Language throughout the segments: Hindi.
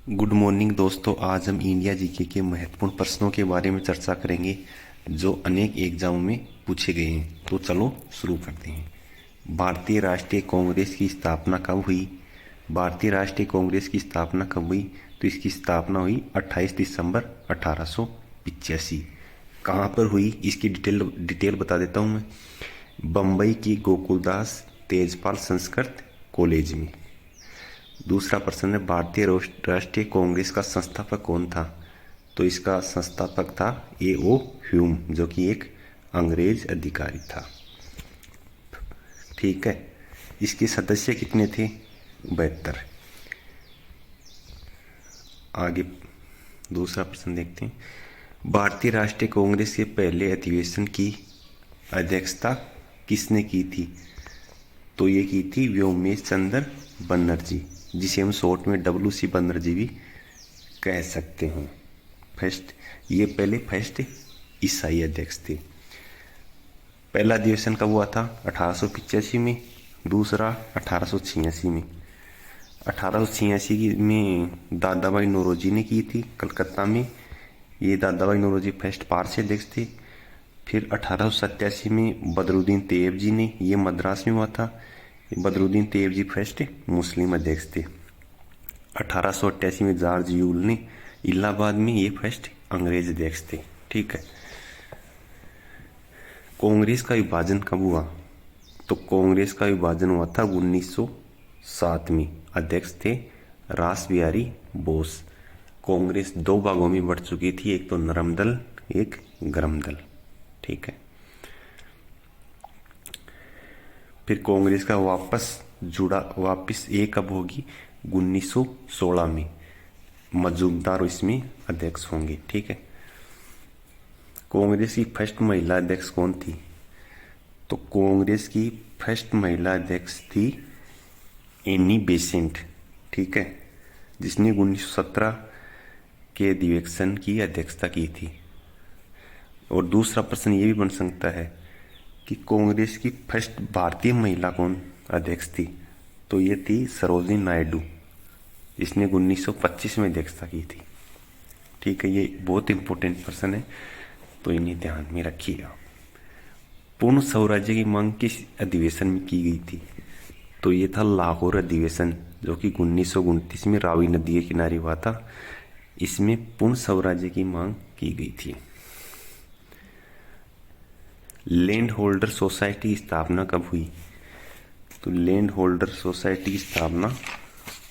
गुड मॉर्निंग दोस्तों। आज हम इंडिया जीके के महत्वपूर्ण प्रश्नों के बारे में चर्चा करेंगे जो अनेक एग्जामों में पूछे गए हैं। तो चलो शुरू करते हैं। भारतीय राष्ट्रीय कांग्रेस की स्थापना कब हुई? भारतीय राष्ट्रीय कांग्रेस की स्थापना कब हुई? तो इसकी स्थापना हुई 28 दिसंबर 1885। कहाँ पर हुई इसकी डिटेल बता देता हूँ मैं। बम्बई की गोकुलदास तेजपाल संस्कृत कॉलेज में। दूसरा प्रश्न है, भारतीय राष्ट्रीय कांग्रेस का संस्थापक कौन था? तो इसका संस्थापक था A.O. ह्यूम, जो कि एक अंग्रेज अधिकारी था। ठीक है। इसके सदस्य कितने थे? 72। आगे दूसरा प्रश्न देखते हैं। भारतीय राष्ट्रीय कांग्रेस के पहले अधिवेशन की अध्यक्षता किसने की थी? तो ये की थी व्योमेश चंद्र बनर्जी, जिसे हम शॉर्ट में WC बनर्जी भी कह सकते हैं। ये पहले फर्स्ट ईसाई अध्यक्ष थे। पहला अधिवेशन कब हुआ था? 1885 में। दूसरा 1886 में। 1886 में दादा भाई नौरोजी ने की थी कलकत्ता में। ये दादा भाई नौरोजी फर्स्ट पारसी अध्यक्ष थे। फिर 1887 में बदरुद्दीन तैयब जी ने, ये मद्रास में हुआ था। बदरुद्दीन तैयब जी फर्स्ट मुस्लिम अध्यक्ष थे। 1888 में जॉर्ज यूल ने इलाहाबाद में, ये फर्स्ट अंग्रेज अध्यक्ष थे। ठीक है। कांग्रेस का विभाजन कब हुआ? तो कांग्रेस का विभाजन हुआ था 1907 में। अध्यक्ष थे रास बिहारी बोस। कांग्रेस दो भागों में बढ़ चुकी थी, एक तो नरम दल, एक गरम दल। ठीक है। फिर कांग्रेस का वापस ये कब होगी? 1916 में। मजूमदार इसमें अध्यक्ष होंगे। ठीक है। कांग्रेस की फर्स्ट महिला अध्यक्ष कौन थी? तो कांग्रेस की फर्स्ट महिला अध्यक्ष थी एनी बेसेंट। ठीक है, जिसने 1917 के अधिवेशन की अध्यक्षता की थी। और दूसरा प्रश्न ये भी बन सकता है कि कांग्रेस की फर्स्ट भारतीय महिला कौन अध्यक्ष थी? तो ये थी सरोजिनी नायडू, इसने 1925 में अध्यक्षता की थी। ठीक है, ये बहुत इंपॉर्टेंट प्रश्न है, तो इन्हें ध्यान में रखिए आप। पूर्ण स्वराज्य की मांग किस अधिवेशन में की गई थी? तो ये था लाहौर अधिवेशन, जो कि 1929 में रावी नदी के किनारे हुआ था। इसमें पूर्ण स्वराज्य की मांग की गई थी। लैंड होल्डर सोसाइटी की स्थापना कब हुई? तो लैंड होल्डर सोसाइटी की स्थापना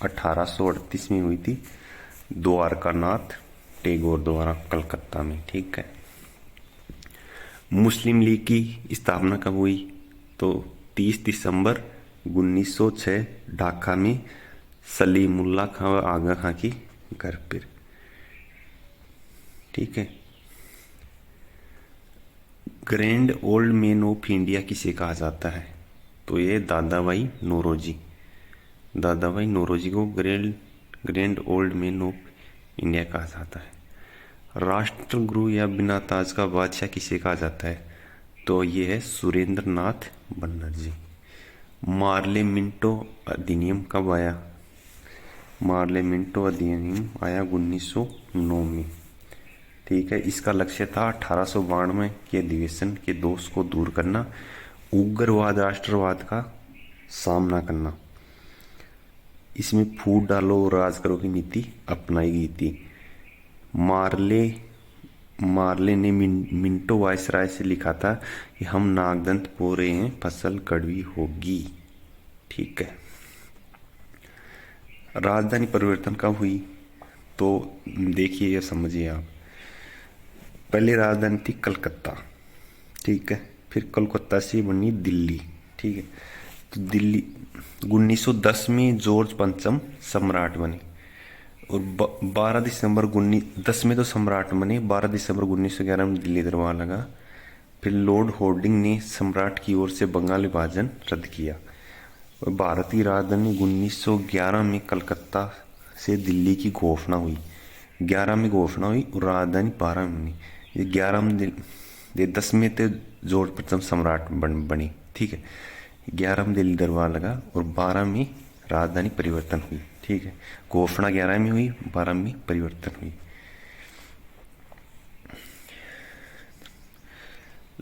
1838 में हुई थी, द्वारकानाथ टैगोर द्वारा, कलकत्ता में। ठीक है। मुस्लिम लीग की स्थापना कब हुई? तो 30 दिसंबर 1906 ढाका में सलीमुल्लाह खां व आगा खां की घर पर। ठीक है। Grand old man of India किसे कहा जाता है? तो ये दादा भाई नौरोजी। दादा भाई नौरोजी को grand old man of India कहा जाता है। राष्ट्रगुरु या बिना ताज का बादशाह किसे कहा जाता है? तो ये है सुरेंद्र नाथ बनर्जी। मार्ले मिंटो अधिनियम कब आया? मार्ले मिंटो अधिनियम आया 1909 में। ठीक है। इसका लक्ष्य था 1892 के अधिवेशन के दोष को दूर करना, उग्रवाद राष्ट्रवाद का सामना करना। इसमें फूट डालो और राज करो की नीति अपनाई गई थी। मार्ले ने मिंटो वायसराय से लिखा था कि हम नागदंत बो रहे हैं, फसल कड़वी होगी। ठीक है। राजधानी परिवर्तन कब हुई? तो देखिए या समझिए आप। पहले राजधानी थी कलकत्ता। ठीक है। फिर कलकत्ता से बनी दिल्ली। ठीक है। तो दिल्ली 1910 में जॉर्ज पंचम सम्राट बने और 12 दिसंबर 10 में तो सम्राट बने, 12 दिसंबर 1911 में दिल्ली दरबार लगा। फिर लॉर्ड हॉर्डिंग ने सम्राट की ओर से बंगाल विभाजन रद्द किया और भारत की राजधानी 1911 में कलकत्ता से दिल्ली की घोषणा हुई। 11 में घोषणा हुई और राजधानी 12 में बनी। ये 11 में 10 में तो जॉर्ज प्रथम सम्राट बने। ठीक है। 11 में दिल्ली दरबार लगा और 12 में राजधानी परिवर्तन हुई। ठीक है। घोषणा 11 में हुई, 12 में परिवर्तन हुई।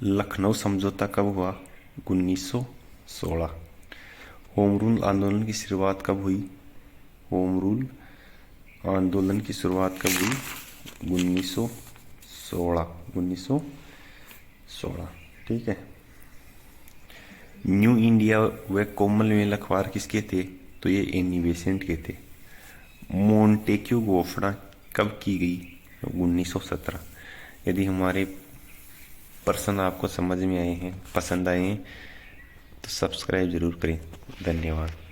लखनऊ समझौता कब हुआ? 1916। होम रूल आंदोलन की शुरुआत कब हुई? होम रूल आंदोलन की शुरुआत कब हुई? 1916। 1916। ठीक है। न्यू इंडिया व कॉमनवेल्थ अखबार किसके थे? तो ये एनी बेसेंट के थे। मोंटेक्यू घोषणा कब की गई? 1917। यदि हमारे प्रश्न आपको समझ में आए हैं, पसंद आए हैं, तो सब्सक्राइब जरूर करें। धन्यवाद।